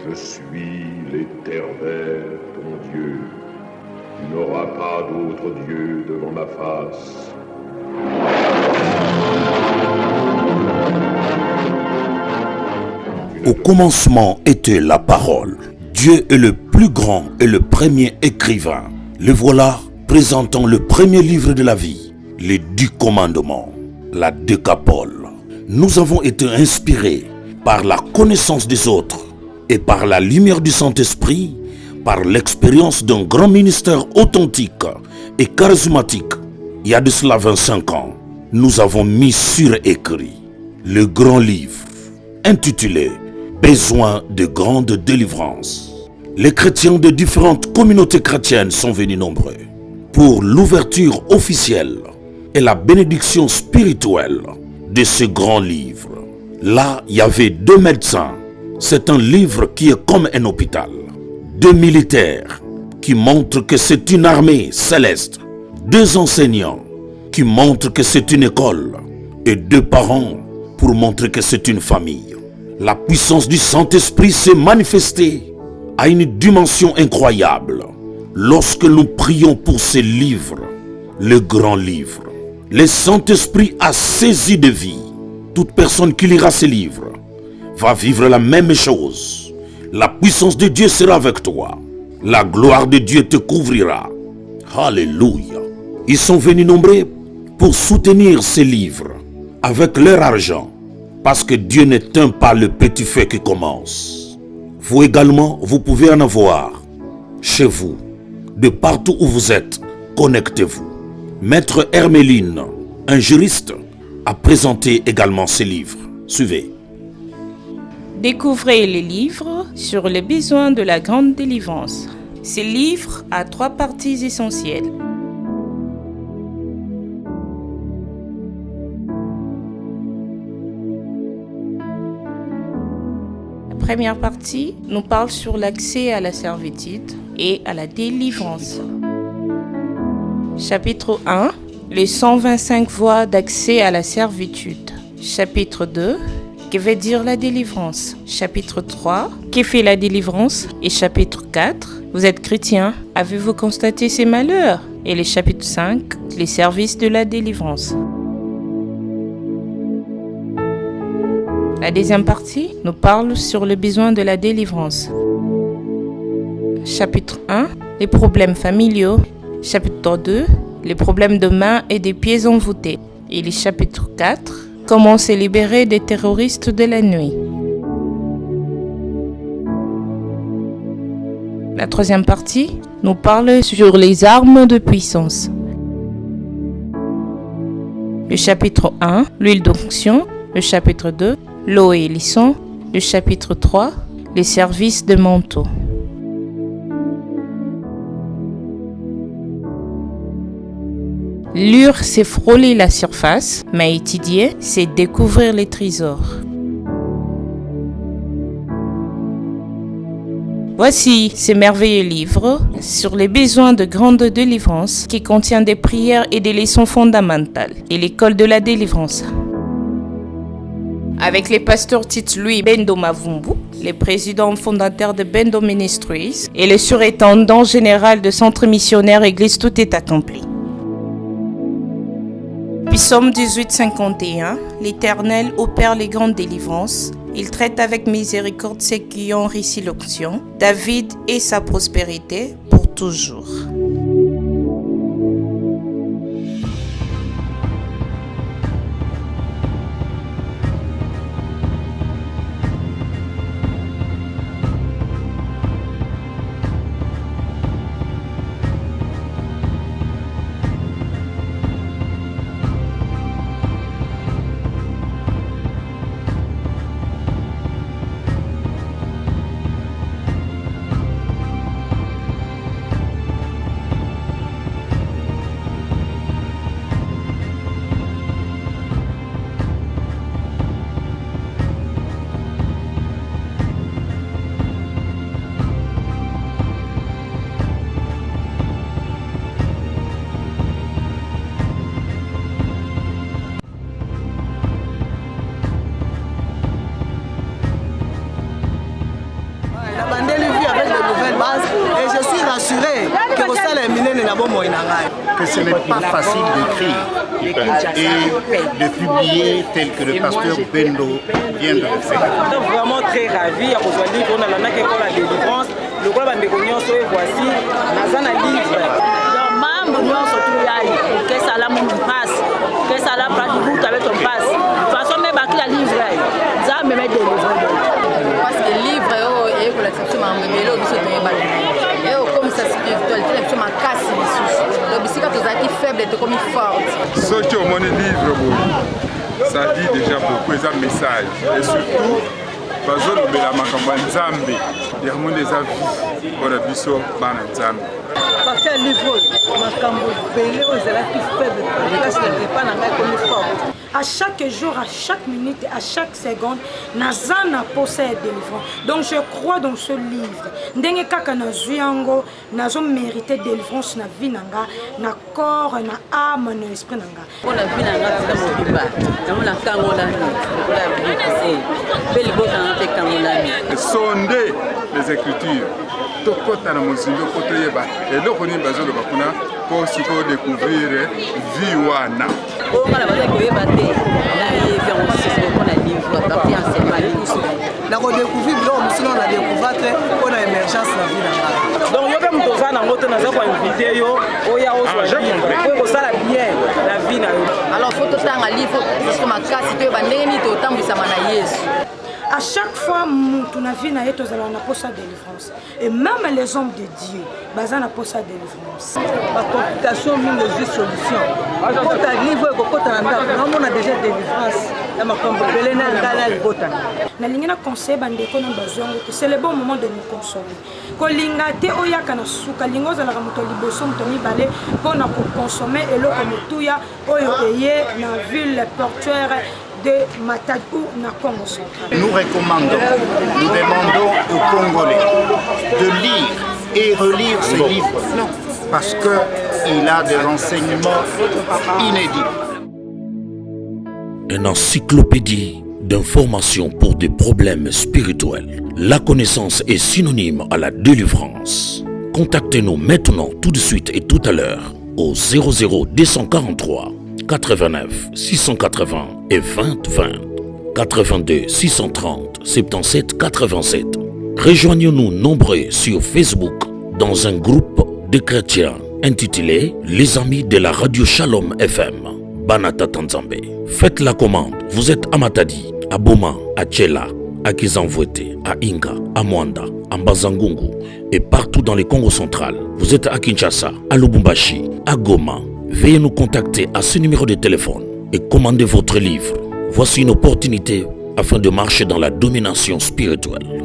Je suis l'Éternel, ton Dieu. Tu n'auras pas d'autre Dieu devant ma face. Au commencement était la parole. Dieu est le plus grand et le premier écrivain. Le voilà présentant le premier livre de la vie, les 10 commandements, la décapole. Nous avons été inspirés par la connaissance des autres et par la lumière du Saint-Esprit, par l'expérience d'un grand ministère authentique et charismatique. Il y a de cela 25 ans, nous avons mis sur écrit le grand livre intitulé « Besoin de grande délivrance ». Les chrétiens de différentes communautés chrétiennes sont venus nombreux pour l'ouverture officielle et la bénédiction spirituelle de ce grand livre. Là, il y avait 2 médecins. C'est un livre qui est comme un hôpital. 2 militaires qui montrent que c'est une armée céleste. 2 enseignants qui montrent que c'est une école. Et 2 parents pour montrer que c'est une famille. La puissance du Saint-Esprit s'est manifestée à une dimension incroyable lorsque nous prions pour ce livre, le grand livre. Le Saint-Esprit a saisi de vie. Toute personne qui lira ce livre va vivre la même chose. La puissance de Dieu sera avec toi. La gloire de Dieu te couvrira. Alléluia. Ils sont venus nombreux pour soutenir ce livre avec leur argent, parce que Dieu n'éteint pas le petit feu qui commence. Vous également, vous pouvez en avoir chez vous, de partout où vous êtes. Connectez-vous. Maître Herméline, un juriste, a présenté également ces livres. Suivez. Découvrez les livres sur les besoins de la grande délivrance. Ces livres a 3 parties essentielles. La première partie nous parle sur l'accès à la servitude et à la délivrance. Chapitre 1, les 125 voies d'accès à la servitude. Chapitre 2, que veut dire la délivrance? Chapitre 3, que fait la délivrance? Et chapitre 4, vous êtes chrétien, avez-vous constaté ces malheurs? Et le chapitre 5, les services de la délivrance. La deuxième partie nous parle sur le besoin de la délivrance. Chapitre 1, les problèmes familiaux. Chapitre 2, les problèmes de mains et des pieds envoûtés. Et le chapitre 4, comment se libérer des terroristes de la nuit. La troisième partie nous parle sur les armes de puissance. Le chapitre 1, l'huile d'onction. Le chapitre 2, l'eau et les sons. Le chapitre 3, les services de manteau. Lire, c'est frôler la surface, mais étudier, c'est découvrir les trésors. Voici ce merveilleux livre sur les besoins de grande délivrance qui contient des prières et des leçons fondamentales et l'école de la délivrance. Avec les pasteurs Tite Louis Bendo Mavumbu, les présidents fondateurs de Bendo Ministries et le surintendant général de Centre missionnaire Église Tout est accompli. Psaume 18:51, l'Éternel opère les grandes délivrances. Il traite avec miséricorde ceux qui ont réussi l'onction, David et sa prospérité pour toujours. que ce n'est pas facile d'écrire et de publier tel que le pasteur Bendo vient de le faire. Je suis vraiment très ravi à ce livre. On a la délivrance. Le groupe voici, dans un livre. Mambo nyonso tu yali que ça la mon passe que ça la pas du bout avec ton passe de toute façon même avec la livre ça me met des livres parce que livre et pour l'acceptation ma mbelo biso te ba et comme ça spiritualité biso ma casse biso donc biso quand tu es faible tu comme forte ce que mon livre ça dit déjà beaucoup de messages et surtout bazolobela makambo ya nzambe yango eza vie mpona biso bana nzambe parce que livre makambo ebele oyo ezalaki faible kasi epa na ngai komi forte. À chaque jour, à chaque minute, à chaque seconde, nazana possède délivrance. Donc je crois dans ce livre. Ndenge kaka na zuyango, nazo mérité délivrance na vie nanga, na corps, na âme, na esprit nanga. On a vu nanga dans mon biba, dans la kangola, la vie, belle boka na te kangola. Sonder les écritures. Tokota na mozindo kotoyeba. Et là on est basé le bakuna pour se découvrir vie wana. On a la que batté là il vient aussi ce qu'on a livre parti en séparation. La redécouvrir là on a découvert on a émergence la vie là. Donc yo comme toza na ngoto na za kwa invité yo oya ozo livre ko sala bien la vie na yo. Alors faut to tanga livre parce que ma casse te bandeni to tambisa na Yesu. À chaque fois, nous avons vu na posa délivrance. Et même les hommes de Dieu, bazan na posa délivrance. La complication mine de solution. Quand tu livre quand on a déjà délivrance. Na makambo belé na ngala libota. Na lingi na conseil bandeko na bazongo que c'est le bon moment de nous consommer. Ko linga te oyaka na suka lingo za la moto liboso moto mibale pona ko consommer eloko mutuya oyo eye na ville portuaire de Matadi ou na Congo central. Nous recommandons, nous demandons aux Congolais de lire et relire ce livre parce qu'il a des renseignements inédits. Une encyclopédie d'informations pour des problèmes spirituels. La connaissance est synonyme à la délivrance. Contactez-nous maintenant, tout de suite et tout à l'heure au 00 243 89 680 et 20 20 82 630 77 87. Rejoignez-nous nombreux sur Facebook dans un groupe de chrétiens intitulé Les Amis de la Radio Shalom FM. Banata Tanzambe. Faites la commande. Vous êtes à Matadi, à Boma, à Tchela, à Kizanvwete, à Inga, à Mwanda, à Mbazangungu et partout dans les Congo central. Vous êtes à Kinshasa, à Lubumbashi, à Goma. Veuillez nous contacter à ce numéro de téléphone et commandez votre livre. Voici une opportunité afin de marcher dans la domination spirituelle.